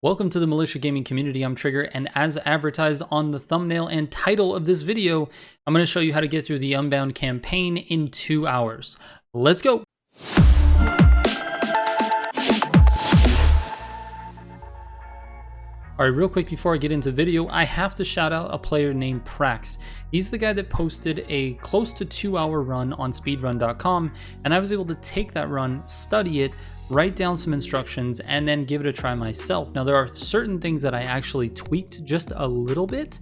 Welcome to the Militia Gaming community. I'm Trigger, and as advertised on the thumbnail and title of this video, I'm going to show you how to get through the Unbound campaign in 2 hours. Let's go! Alright, real quick before I get into the video, I have to shout out a player named Prax. He's the guy that posted a close to 2-hour run on speedrun.com, and I was able to take that run, study it, write down some instructions, and then give it a try myself. Now, there are certain things that I actually tweaked just a little bit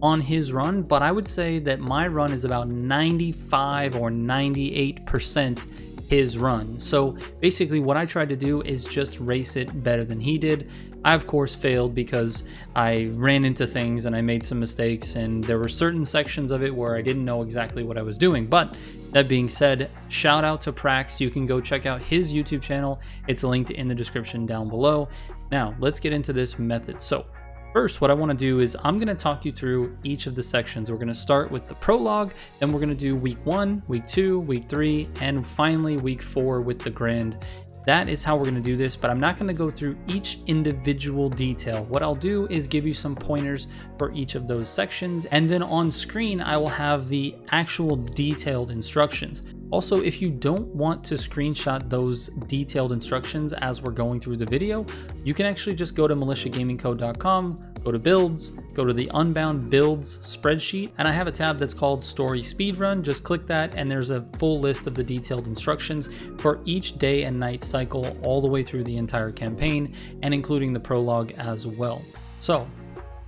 on his run, but I would say that my run is about 95 or 98% his run. So basically what I tried to do is just race it better than he did. I of course failed because I ran into things and I made some mistakes, and there were certain sections of it where I didn't know exactly what I was doing. But that being said, shout out to Prax. You can go check out his YouTube channel. It's linked in the description down below. Now let's get into this method. So first, what I want to do is I'm going to talk you through each of the sections. We're going to start with the prologue, then we're going to do week 1, week 2, week 3, and finally week 4 with the grand. That is how we're going to do this, but I'm not going to go through each individual detail. What I'll do is give you some pointers for each of those sections, and then on screen I will have the actual detailed instructions. Also, if you don't want to screenshot those detailed instructions as we're going through the video, you can actually just go to militiagamingco.com, go to builds, go to the Unbound builds spreadsheet, and I have a tab that's called Story Speedrun. Just click that and there's a full list of the detailed instructions for each day and night cycle all the way through the entire campaign, and including the prologue as well. So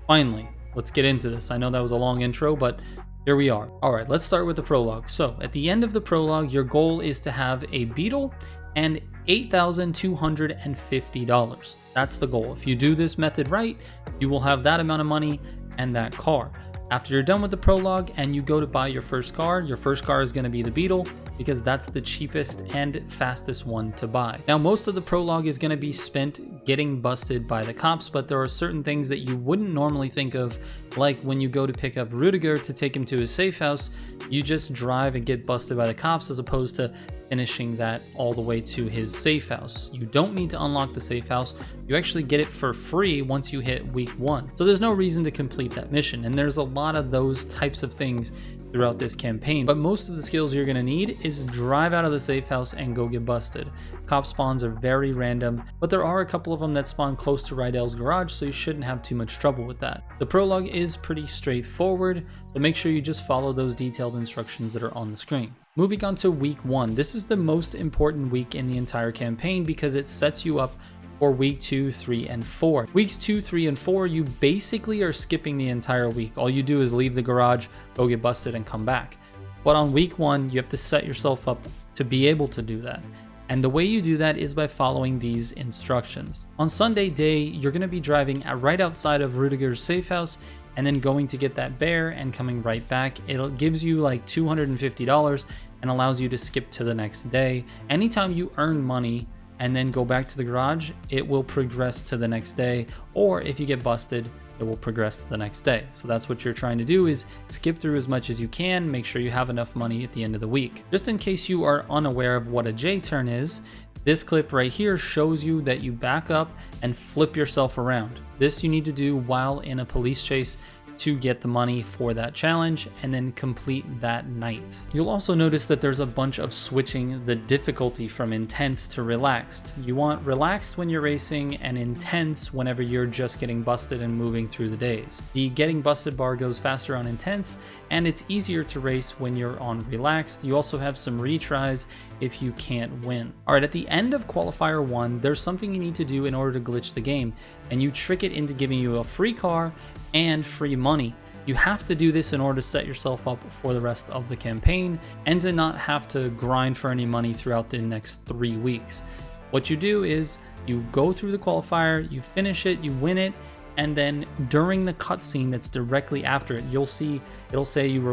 finally, let's get into this. I know that was a long intro, but here we are. All right, let's start with the prologue. So at the end of the prologue, your goal is to have a beetle and $8,250. That's the goal. If you do this method right, you will have that amount of money and that car. After you're done with the prologue and you go to buy your first car is going to be the beetle, because that's the cheapest and fastest one to buy. Now, most of the prologue is going to be spent getting busted by the cops, but there are certain things that you wouldn't normally think of, like when you go to pick up Rudiger to take him to his safe house, you just drive and get busted by the cops, as opposed to finishing that all the way to his safe house. You don't need to unlock the safe house. You actually get it for free once you hit week 1. So there's no reason to complete that mission, and there's a lot of those types of things throughout this campaign. But most of the skills you're going to need is drive out of the safe house and go get busted. Cop spawns are very random, but there are a couple of them that spawn close to Rydel's garage, so you shouldn't have too much trouble with that. The prologue is pretty straightforward, so make sure you just follow those detailed instructions that are on the screen. Moving on to week 1. This is the most important week in the entire campaign because it sets you up for week 2, 3, and 4. Weeks 2, 3, and 4, you basically are skipping the entire week. All you do is leave the garage, go get busted, and come back. But on week 1, you have to set yourself up to be able to do that. And the way you do that is by following these instructions. On Sunday day, you're going to be driving right outside of Rudiger's safe house, and then going to get that bear and coming right back. It gives you like $250 and allows you to skip to the next day. Anytime you earn money and then go back to the garage, it will progress to the next day, or if you get busted, it will progress to the next day. So that's what you're trying to do, is skip through as much as you can, make sure you have enough money at the end of the week. Just in case you are unaware of what a J-turn is, this clip right here shows you that you back up and flip yourself around. This you need to do while in a police chase to get the money for that challenge and then complete that night. You'll also notice that there's a bunch of switching the difficulty from intense to relaxed. You want relaxed when you're racing and intense whenever you're just getting busted and moving through the days. The getting busted bar goes faster on intense, and it's easier to race when you're on relaxed. You also have some retries if you can't win. Alright, at the end of qualifier 1, there's something you need to do in order to glitch the game, and you trick it into giving you a free car and free money. You have to do this in order to set yourself up for the rest of the campaign and to not have to grind for any money throughout the next 3 weeks. What you do is you go through the qualifier, you finish it, you win it, and then during the cutscene that's directly after it, you'll see it'll say you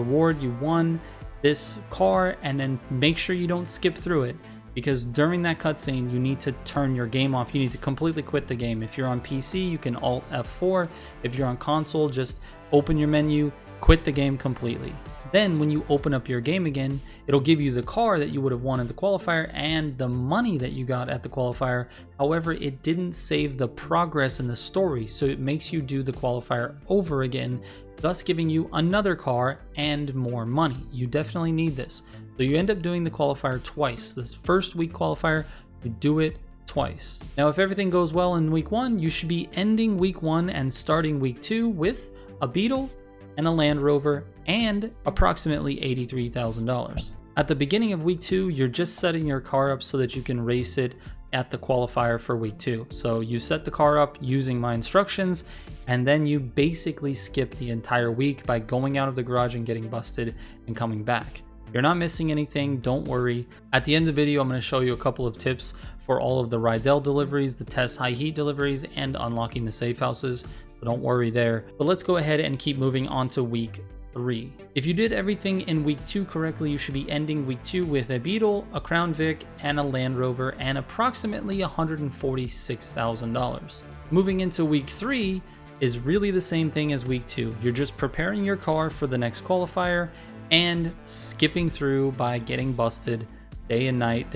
won this car, and then make sure you don't skip through it, because during that cutscene you need to turn your game off. You need to completely quit the game. If you're on PC, you can Alt F4. If you're on console, just open your menu, quit the game completely. Then when you open up your game again, it'll give you the car that you would have won at the qualifier and the money that you got at the qualifier. However, it didn't save the progress in the story, so it makes you do the qualifier over again, thus giving you another car and more money. You definitely need this. So you end up doing the qualifier twice. This first week qualifier, you do it twice. Now, if everything goes well in week 1, you should be ending week 1 and starting week 2 with a Beetle and a Land Rover and approximately $83,000. At the beginning of week 2, you're just setting your car up so that you can race it at the qualifier for week 2. So you set the car up using my instructions, and then you basically skip the entire week by going out of the garage and getting busted and coming back. You're not missing anything, don't worry. At the end of the video, I'm going to show you a couple of tips for all of the Rydell deliveries, the test high heat deliveries, and unlocking the safe houses, so don't worry there. But let's go ahead and keep moving on to week 3. If you did everything in week 2 correctly, you should be ending week 2 with a Beetle, a Crown Vic, and a Land Rover, and approximately $146,000. Moving into week 3 is really the same thing as week 2. You're just preparing your car for the next qualifier and skipping through by getting busted day and night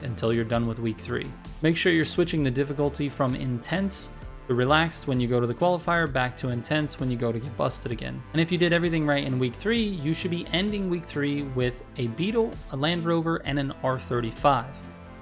until you're done with week 3. Make sure you're switching the difficulty from intense to relaxed when you go to the qualifier, back to intense when you go to get busted again. And if you did everything right in week 3, you should be ending week 3 with a Beetle, a Land Rover, and an R35.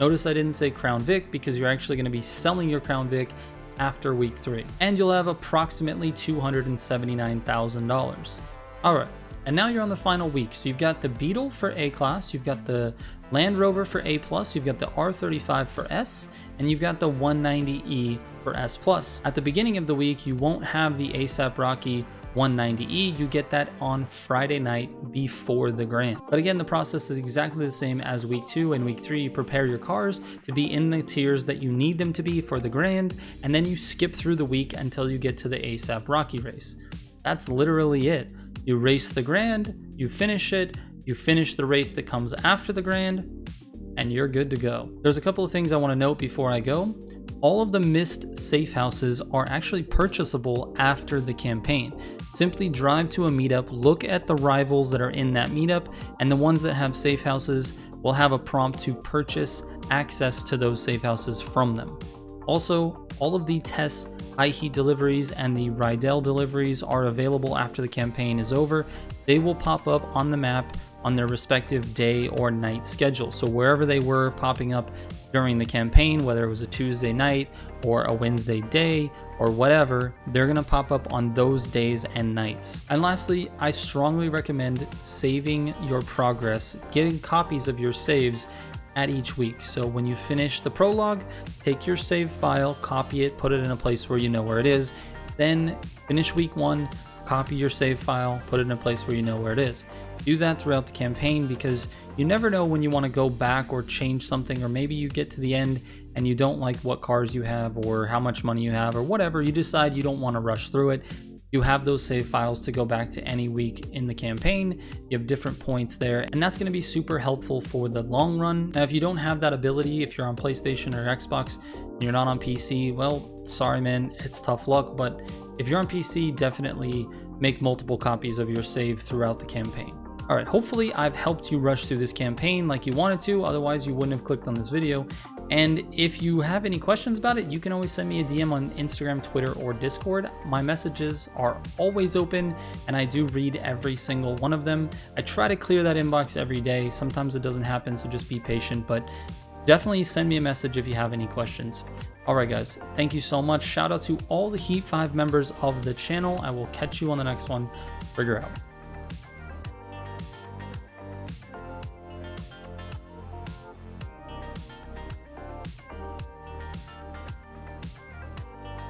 Notice I didn't say Crown Vic because you're actually going to be selling your Crown Vic after week 3. And you'll have approximately $279,000. Alright. And now you're on the final week. So you've got the Beetle for A class, you've got the Land Rover for A+, you've got the R35 for S, and you've got the 190E for S+. At the beginning of the week, you won't have the ASAP Rocky 190E. You get that on Friday night before the Grand. But again, the process is exactly the same as week 2 and week 3. You prepare your cars to be in the tiers that you need them to be for the Grand, and then you skip through the week until you get to the ASAP Rocky race. That's literally it. You race the Grand, you finish it, you finish the race that comes after the Grand, and you're good to go. There's a couple of things I want to note before I go. All of the missed safe houses are actually purchasable after the campaign. Simply drive to a meetup, look at the rivals that are in that meetup, and the ones that have safe houses will have a prompt to purchase access to those safe houses from them. Also, all of the test high heat deliveries and the Rydell deliveries are available after the campaign is over. They will pop up on the map on their respective day or night schedule. So wherever they were popping up during the campaign, whether it was a Tuesday night or a Wednesday day or whatever, they're gonna pop up on those days and nights. And lastly, I strongly recommend saving your progress, getting copies of your saves at each week. So when you finish the prologue, take your save file, copy it, put it in a place where you know where it is. Then finish week 1, copy your save file, put it in a place where you know where it is. Do that throughout the campaign because you never know when you want to go back or change something, or maybe you get to the end and you don't like what cars you have or how much money you have or whatever. You decide you don't want to rush through it. You have those save files to go back to any week in the campaign. You have different points there, and that's going to be super helpful for the long run. Now, if you don't have that ability, if you're on PlayStation or Xbox, and you're not on PC, well, sorry, man, it's tough luck. But if you're on PC, definitely make multiple copies of your save throughout the campaign. All right, hopefully I've helped you rush through this campaign like you wanted to, otherwise you wouldn't have clicked on this video. And if you have any questions about it, you can always send me a DM on Instagram, Twitter, or Discord. My messages are always open and I do read every single one of them. I try to clear that inbox every day. Sometimes it doesn't happen, so just be patient, but definitely send me a message if you have any questions. All right, guys, thank you so much. Shout out to all the Heat 5 members of the channel. I will catch you on the next one. Figure out.